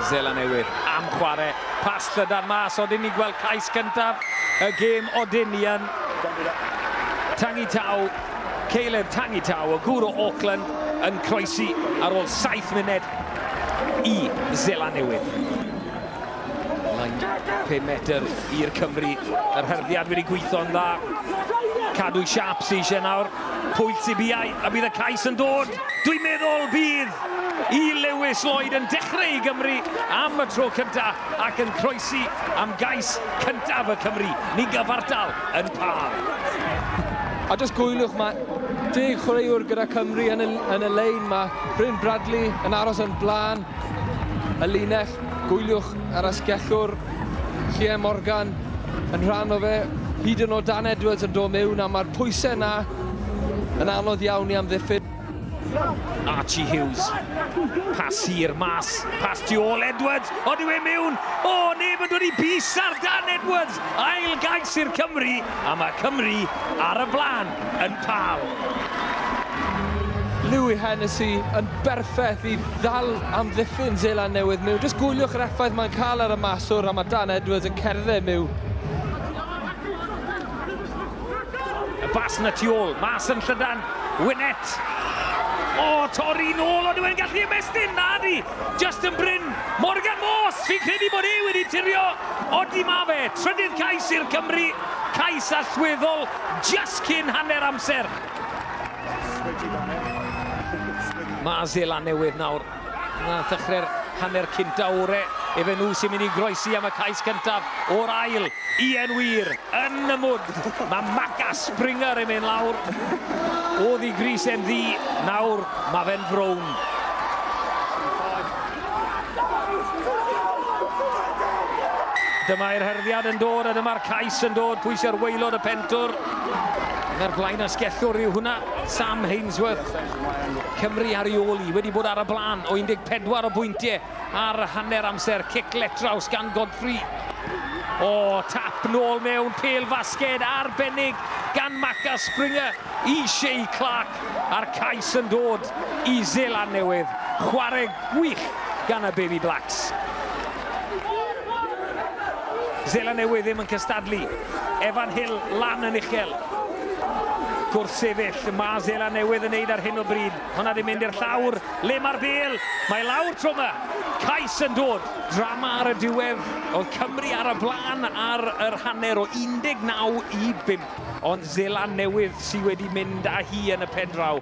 Seland Newydd am chwarae. Pas llydan mas, oedden ni gweld cais cyntaf. Y gêm Odinian. Tangitau, Caleb Tangitau, y gŵr o Auckland, yn croesi ar ôl 7 munud i Seland Newydd. Lain 5 metr i'r Cymru. Yr hyrddiad wedi gweithio'n dda. Cadw siap sy'n eisiau nawr. Pwynt sy'n biau, a bydd y cais yn dod. Dwi'n meddwl bydd i Lewis Lloyd yn dechrau i Gymru am y tro cyntaf ac yn croesi am gais cyntaf y Cymru. Ni gyfartal yn par. A just gwyliwch, mae 10 chwaraewr gyda Cymru yn y lein. Mae Bryn Bradley yn aros yn blaen. Y linell, gwyliwch ar asgellwr. Llien Morgan yn rhan o fe. Hyd yn oed Dan Edwards yn dod mewn, a mae'r pwysau yna yn anodd iawn i amddiffyn. Archie Hughes, pas hir mas, pas tu ôl Edwards, o dyw e mewn, o neb yn dod i bus ar Dan Edwards, ail gais i'r Cymru, a mae Cymru ar y blaen yn pal. Louis Hennessy yn berffaith i ddal amddiffyn Seland Newydd mewn. Just gwyliwch yr effaith mae'n cael ar y maswr, a mae Dan Edwards yn cerdded mewn. Y bas na tu ôl, mas yn llydan, Wynnet. O, torri nôl, o dwi'n gallu ymestyn, na di. Justin Bryn, Morgan Morse, fi'n credu bod e wedi tirio. Odi ma fe, trydydd cais i'r Cymru, cais allweddol, just cyn hanner amser. Mae Seland Newydd nawr, na ddechrau'r hanner cynta ore, efe nhw sy'n mynd i groesi am y cais cyntaf o'r ail. Ian Wir, yn y mwd, mae Maca Springer yn mynd lawr. Oedd i gris yn ddi, nawr mae fe'n frown. Dyma'r hyrddiad yn dod, a dyma'r cais yn dod, pwy sy'r waelod y pentwr. Mae'r blaen asgellwr yw hwnna, Sam Hainsworth. Cymru ar ei ôl i, wedi bod ar y blaen o 14 o bwyntiau ar hanner amser. Cic letraws gan Godfrey. O, tap nôl mewn, pêl fasged arbennig gan Maca Springer i Shea Clark. A'r cais yn dod i Seland Newydd. Chwarae gwych gan y Baby Blacks. Seland Newydd ddim yn cystadlu. Evan Hill lan yn uchel. Gwrthsefyll, mae Seland Newydd yn neud ar hyn o bryd. Hwna ddim mynd i'r llawr. Le mae'r bêl? Mae lawr tro yma. Cais yn dod. Drama ar y diwedd. Oedd Cymru ar y blaen ar yr hanner o 19 i 5. Ond Seland Newydd sydd wedi mynd â hi yn y pen draw.